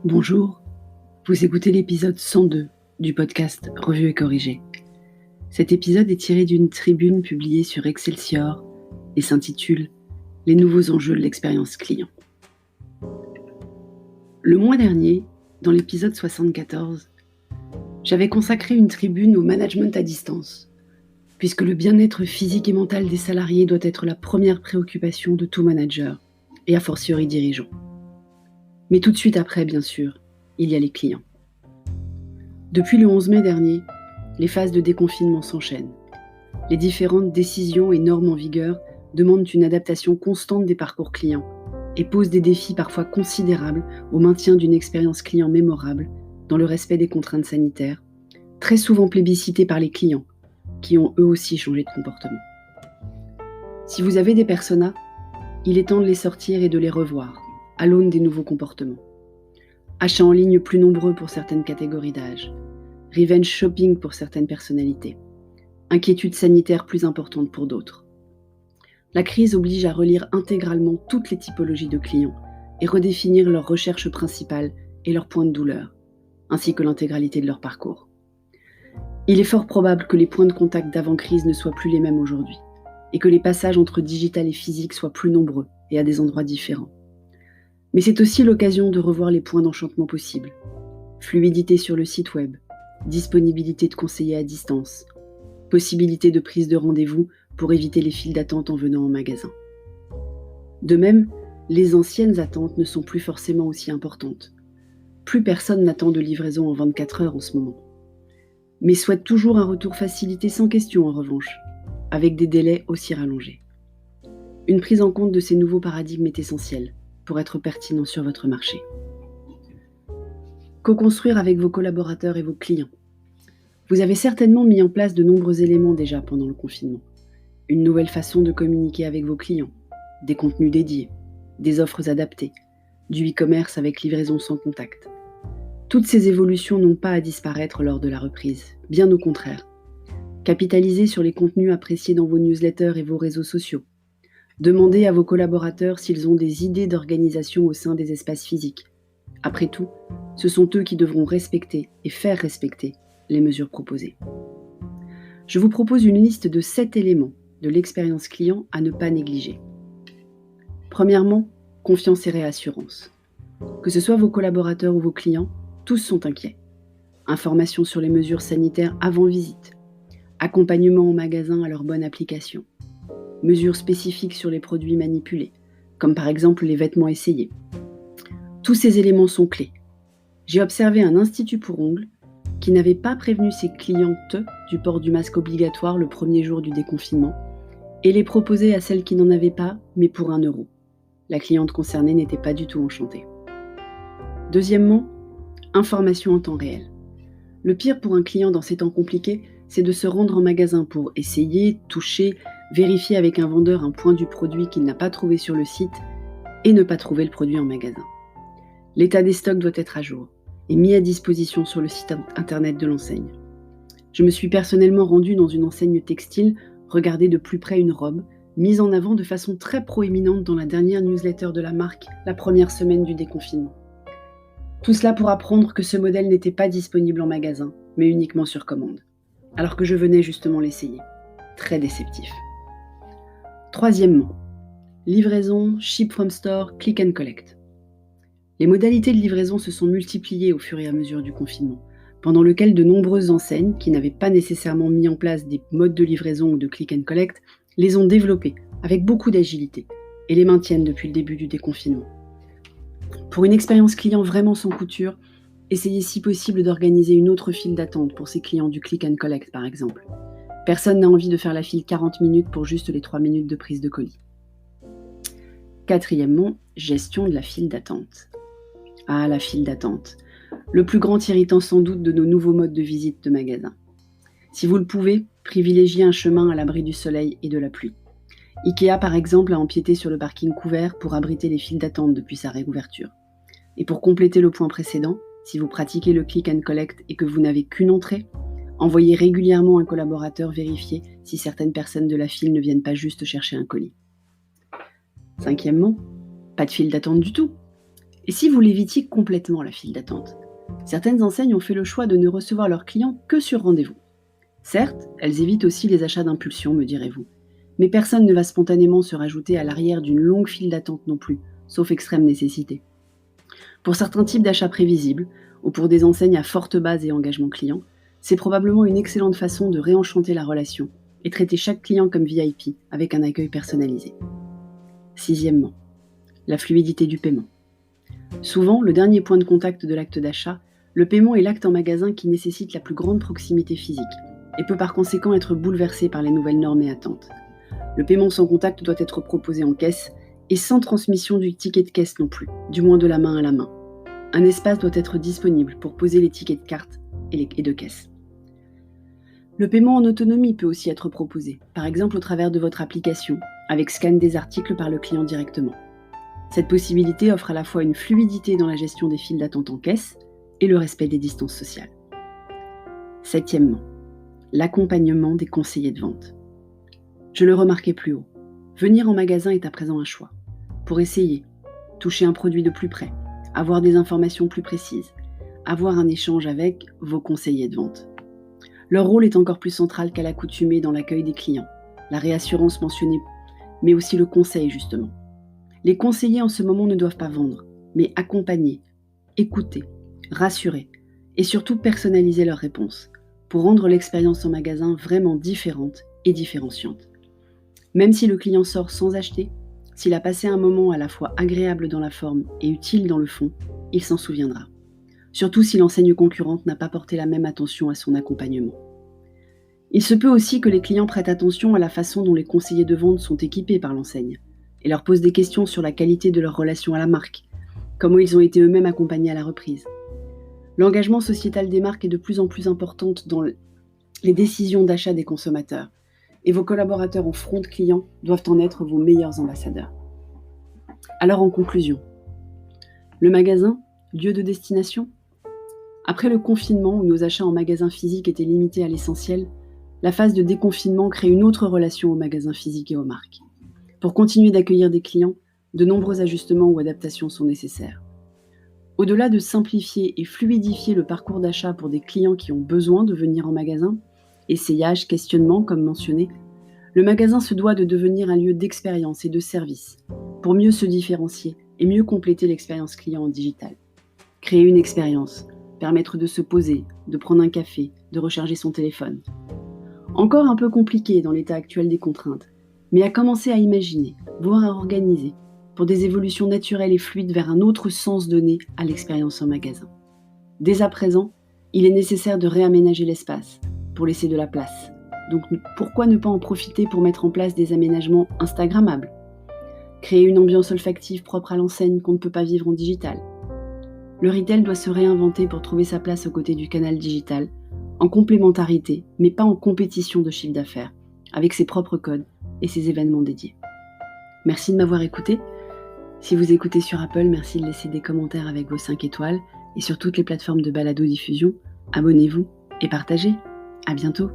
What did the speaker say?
Bonjour, vous écoutez l'épisode 102 du podcast Revue et corrigée. Cet épisode est tiré d'une tribune publiée sur Excelsior et s'intitule « Les nouveaux enjeux de l'expérience client ». Le mois dernier, dans l'épisode 74, j'avais consacré une tribune au management à distance, puisque le bien-être physique et mental des salariés doit être la première préoccupation de tout manager, et a fortiori dirigeant. Mais tout de suite après, bien sûr, il y a les clients. Depuis le 11 mai dernier, les phases de déconfinement s'enchaînent. Les différentes décisions et normes en vigueur demandent une adaptation constante des parcours clients et posent des défis parfois considérables au maintien d'une expérience client mémorable dans le respect des contraintes sanitaires, très souvent plébiscitées par les clients, qui ont eux aussi changé de comportement. Si vous avez des personas, il est temps de les sortir et de les revoir, à l'aune des nouveaux comportements. Achats en ligne plus nombreux pour certaines catégories d'âge, revenge shopping pour certaines personnalités, inquiétudes sanitaires plus importantes pour d'autres. La crise oblige à relire intégralement toutes les typologies de clients et redéfinir leurs recherches principales et leurs points de douleur, ainsi que l'intégralité de leur parcours. Il est fort probable que les points de contact d'avant-crise ne soient plus les mêmes aujourd'hui, et que les passages entre digital et physique soient plus nombreux et à des endroits différents. Mais c'est aussi l'occasion de revoir les points d'enchantement possibles. Fluidité sur le site web, disponibilité de conseillers à distance, possibilité de prise de rendez-vous pour éviter les files d'attente en venant en magasin. De même, les anciennes attentes ne sont plus forcément aussi importantes. Plus personne n'attend de livraison en 24 heures en ce moment. Mais souhaite toujours un retour facilité sans question en revanche, avec des délais aussi rallongés. Une prise en compte de ces nouveaux paradigmes est essentielle pour être pertinent sur votre marché. Co-construire avec vos collaborateurs et vos clients. Vous avez certainement mis en place de nombreux éléments déjà pendant le confinement. Une nouvelle façon de communiquer avec vos clients, des contenus dédiés, des offres adaptées, du e-commerce avec livraison sans contact. Toutes ces évolutions n'ont pas à disparaître lors de la reprise, bien au contraire. Capitalisez sur les contenus appréciés dans vos newsletters et vos réseaux sociaux. Demandez à vos collaborateurs s'ils ont des idées d'organisation au sein des espaces physiques. Après tout, ce sont eux qui devront respecter et faire respecter les mesures proposées. Je vous propose une liste de 7 éléments de l'expérience client à ne pas négliger. Premièrement, confiance et réassurance. Que ce soit vos collaborateurs ou vos clients, tous sont inquiets. Information sur les mesures sanitaires avant visite. Accompagnement au magasin à leur bonne application. Mesures spécifiques sur les produits manipulés, comme par exemple les vêtements essayés. Tous ces éléments sont clés. J'ai observé un institut pour ongles qui n'avait pas prévenu ses clientes du port du masque obligatoire le premier jour du déconfinement et les proposait à celles qui n'en avaient pas, mais pour 1 euro. La cliente concernée n'était pas du tout enchantée. Deuxièmement, information en temps réel. Le pire pour un client dans ces temps compliqués, c'est de se rendre en magasin pour essayer, toucher, vérifier avec un vendeur un point du produit qu'il n'a pas trouvé sur le site et ne pas trouver le produit en magasin. L'état des stocks doit être à jour et mis à disposition sur le site internet de l'enseigne. Je me suis personnellement rendue dans une enseigne textile, regarder de plus près une robe, mise en avant de façon très proéminente dans la dernière newsletter de la marque, la première semaine du déconfinement. Tout cela pour apprendre que ce modèle n'était pas disponible en magasin, mais uniquement sur commande, alors que je venais justement l'essayer. Très déceptif. Troisièmement, livraison, ship from store, click and collect. Les modalités de livraison se sont multipliées au fur et à mesure du confinement, pendant lequel de nombreuses enseignes, qui n'avaient pas nécessairement mis en place des modes de livraison ou de click and collect, les ont développés avec beaucoup d'agilité et les maintiennent depuis le début du déconfinement. Pour une expérience client vraiment sans couture, essayez si possible d'organiser une autre file d'attente pour ces clients du click and collect par exemple. Personne n'a envie de faire la file 40 minutes pour juste les 3 minutes de prise de colis. Quatrièmement, gestion de la file d'attente. Ah, la file d'attente. Le plus grand irritant sans doute de nos nouveaux modes de visite de magasin. Si vous le pouvez, privilégiez un chemin à l'abri du soleil et de la pluie. Ikea, par exemple, a empiété sur le parking couvert pour abriter les files d'attente depuis sa réouverture. Et pour compléter le point précédent, si vous pratiquez le click and collect et que vous n'avez qu'une entrée, envoyez régulièrement un collaborateur vérifier si certaines personnes de la file ne viennent pas juste chercher un colis. Cinquièmement, pas de file d'attente du tout. Et si vous l'évitiez complètement la file d'attente? Certaines enseignes ont fait le choix de ne recevoir leurs clients que sur rendez-vous. Certes, elles évitent aussi les achats d'impulsion, me direz-vous. Mais personne ne va spontanément se rajouter à l'arrière d'une longue file d'attente non plus, sauf extrême nécessité. Pour certains types d'achats prévisibles, ou pour des enseignes à forte base et engagement client, c'est probablement une excellente façon de réenchanter la relation et traiter chaque client comme VIP avec un accueil personnalisé. Sixièmement, la fluidité du paiement. Souvent, le dernier point de contact de l'acte d'achat, le paiement est l'acte en magasin qui nécessite la plus grande proximité physique et peut par conséquent être bouleversé par les nouvelles normes et attentes. Le paiement sans contact doit être proposé en caisse et sans transmission du ticket de caisse non plus, du moins de la main à la main. Un espace doit être disponible pour poser les tickets de carte et de caisse. Le paiement en autonomie peut aussi être proposé, par exemple au travers de votre application, avec scan des articles par le client directement. Cette possibilité offre à la fois une fluidité dans la gestion des files d'attente en caisse et le respect des distances sociales. Septièmement, l'accompagnement des conseillers de vente. Je le remarquais plus haut. Venir en magasin est à présent un choix. Pour essayer, toucher un produit de plus près, avoir des informations plus précises, avoir un échange avec vos conseillers de vente. Leur rôle est encore plus central qu'à l'accoutumée dans l'accueil des clients, la réassurance mentionnée, mais aussi le conseil justement. Les conseillers en ce moment ne doivent pas vendre, mais accompagner, écouter, rassurer et surtout personnaliser leurs réponses pour rendre l'expérience en magasin vraiment différente et différenciante. Même si le client sort sans acheter, s'il a passé un moment à la fois agréable dans la forme et utile dans le fond, il s'en souviendra. Surtout si l'enseigne concurrente n'a pas porté la même attention à son accompagnement. Il se peut aussi que les clients prêtent attention à la façon dont les conseillers de vente sont équipés par l'enseigne et leur posent des questions sur la qualité de leur relation à la marque, comment ils ont été eux-mêmes accompagnés à la reprise. L'engagement sociétal des marques est de plus en plus important dans les décisions d'achat des consommateurs et vos collaborateurs en front client doivent en être vos meilleurs ambassadeurs. Alors en conclusion, le magasin, lieu de destination? Après le confinement où nos achats en magasin physique étaient limités à l'essentiel, la phase de déconfinement crée une autre relation au magasin physique et aux marques. Pour continuer d'accueillir des clients, de nombreux ajustements ou adaptations sont nécessaires. Au-delà de simplifier et fluidifier le parcours d'achat pour des clients qui ont besoin de venir en magasin, essayage, questionnement comme mentionné, le magasin se doit de devenir un lieu d'expérience et de service pour mieux se différencier et mieux compléter l'expérience client en digital. Créer une expérience, permettre de se poser, de prendre un café, de recharger son téléphone. Encore un peu compliqué dans l'état actuel des contraintes, mais à commencer à imaginer, voire à organiser, pour des évolutions naturelles et fluides vers un autre sens donné à l'expérience en magasin. Dès à présent, il est nécessaire de réaménager l'espace, pour laisser de la place. Donc pourquoi ne pas en profiter pour mettre en place des aménagements instagrammables? Créer une ambiance olfactive propre à l'enseigne qu'on ne peut pas vivre en digital. Le retail doit se réinventer pour trouver sa place aux côtés du canal digital, en complémentarité, mais pas en compétition de chiffre d'affaires, avec ses propres codes et ses événements dédiés. Merci de m'avoir écouté. Si vous écoutez sur Apple, merci de laisser des commentaires avec vos 5 étoiles et sur toutes les plateformes de balado-diffusion, abonnez-vous et partagez. À bientôt.